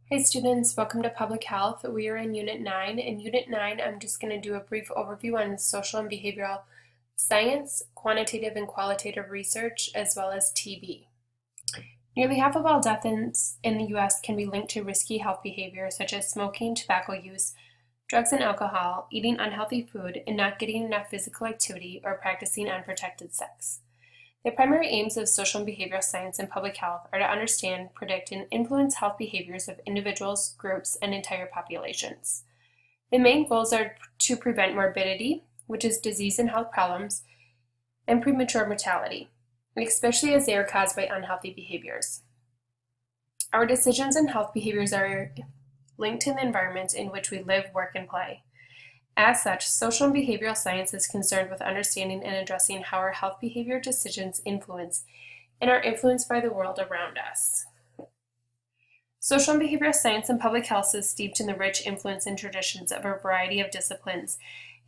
Hey students, welcome to Public Health. We are in Unit 9. In Unit 9, I'm just going to do a brief overview on social and behavioral science, quantitative and qualitative research, as well as TB. Nearly half of all deaths in the U.S. can be linked to risky health behavior such as smoking, tobacco use, drugs and alcohol, eating unhealthy food, and not getting enough physical activity or practicing unprotected sex. The primary aims of social and behavioral science and public health are to understand, predict, and influence health behaviors of individuals, groups, and entire populations. The main goals are to prevent morbidity, which is disease and health problems, and premature mortality, especially as they are caused by unhealthy behaviors. Our decisions and health behaviors are linked to the environments in which we live, work, and play. As such, social and behavioral science is concerned with understanding and addressing how our health behavior decisions influence and are influenced by the world around us. Social and behavioral science and public health is steeped in the rich influence and traditions of a variety of disciplines,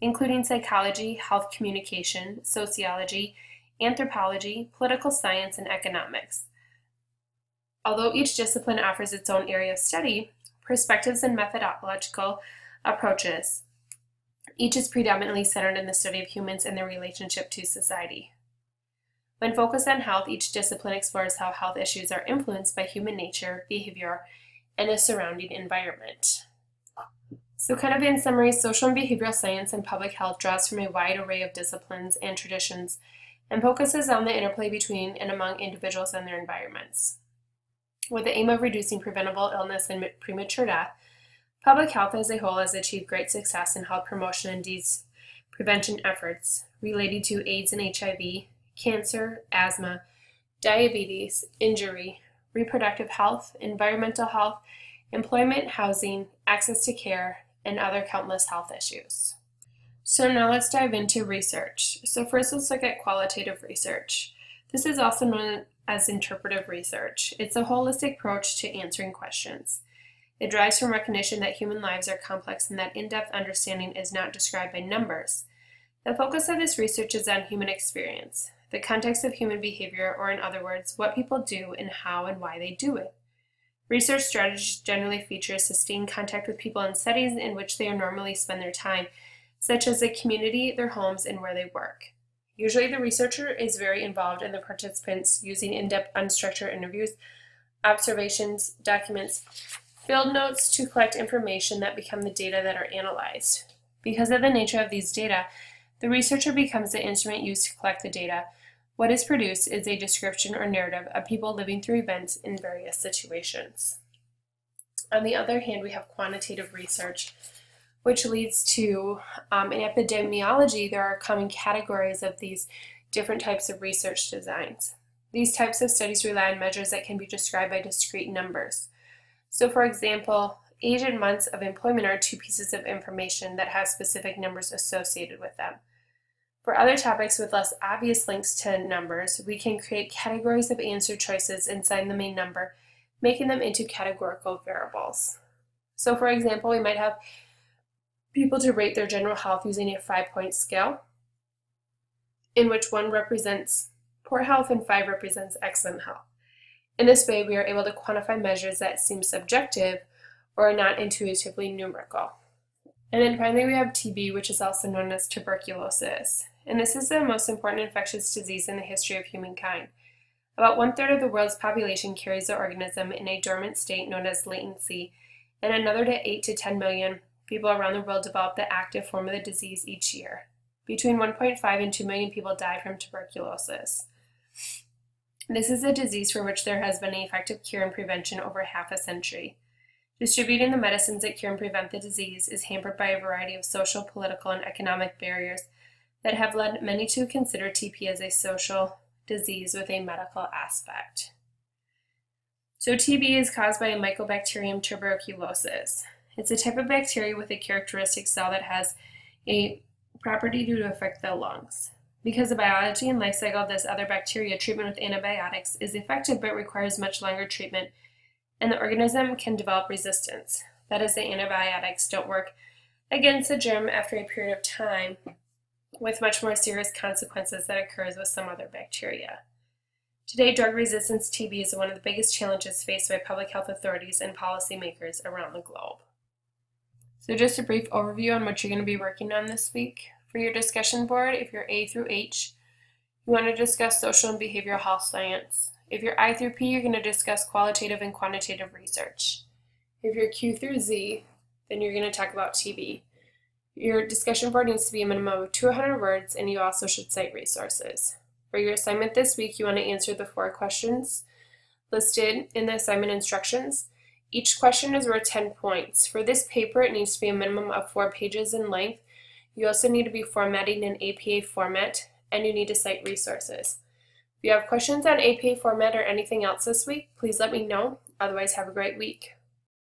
including psychology, health communication, sociology, anthropology, political science, and economics. Although each discipline offers its own area of study, perspectives and methodological approaches, each is predominantly centered in the study of humans and their relationship to society. When focused on health, each discipline explores how health issues are influenced by human nature, behavior, and the surrounding environment. So kind of in summary, social and behavioral science and public health draws from a wide array of disciplines and traditions and focuses on the interplay between and among individuals and their environments. With the aim of reducing preventable illness and premature death, public health as a whole has achieved great success in health promotion and disease prevention efforts related to AIDS and HIV, cancer, asthma, diabetes, injury, reproductive health, environmental health, employment, housing, access to care, and other countless health issues. So now let's dive into research. So first let's look at qualitative research. This is also known as interpretive research. It's a holistic approach to answering questions. It derives from recognition that human lives are complex and that in-depth understanding is not described by numbers. The focus of this research is on human experience, the context of human behavior, or in other words, what people do and how and why they do it. Research strategies generally feature sustained contact with people in settings in which they normally spend their time, such as the community, their homes, and where they work. Usually the researcher is very involved in the participants using in-depth unstructured interviews, observations, documents, field notes to collect information that become the data that are analyzed. Because of the nature of these data, the researcher becomes the instrument used to collect the data. What is produced is a description or narrative of people living through events in various situations. On the other hand, we have quantitative research, which leads to, in epidemiology, there are common categories of these different types of research designs. These types of studies rely on measures that can be described by discrete numbers. So for example, age and months of employment are two pieces of information that have specific numbers associated with them. For other topics with less obvious links to numbers, we can create categories of answer choices inside the main number, making them into categorical variables. So for example, we might have people to rate their general health using a 5-point scale, in which 1 represents poor health and 5 represents excellent health. In this way, we are able to quantify measures that seem subjective or are not intuitively numerical. And then finally, we have TB, which is also known as tuberculosis. And this is the most important infectious disease in the history of humankind. About 1/3 of the world's population carries the organism in a dormant state known as latency, and another 8 to 10 million people around the world develop the active form of the disease each year. Between 1.5 and 2 million people die from tuberculosis. This is a disease for which there has been an effective cure and prevention over half a century. Distributing the medicines that cure and prevent the disease is hampered by a variety of social, political, and economic barriers that have led many to consider TB as a social disease with a medical aspect. So TB is caused by a Mycobacterium tuberculosis. It's a type of bacteria with a characteristic cell that has a property to affect the lungs. Because the biology and life cycle of this other bacteria, treatment with antibiotics is effective but requires much longer treatment, and the organism can develop resistance. That is, the antibiotics don't work against the germ after a period of time, with much more serious consequences that occurs with some other bacteria. Today, drug resistance TB is one of the biggest challenges faced by public health authorities and policymakers around the globe. So just a brief overview on what you're going to be working on this week. For your discussion board, if you're A through H, you want to discuss social and behavioral health science. If you're I through P, you're going to discuss qualitative and quantitative research. If you're Q through Z, then you're going to talk about TB. Your discussion board needs to be a minimum of 200 words, and you also should cite resources. For your assignment this week, you want to answer the 4 questions listed in the assignment instructions. Each question is worth 10 points. For this paper, it needs to be a minimum of 4 pages in length. You also need to be formatting in APA format, and you need to cite resources. If you have questions on APA format or anything else this week, please let me know. Otherwise, have a great week.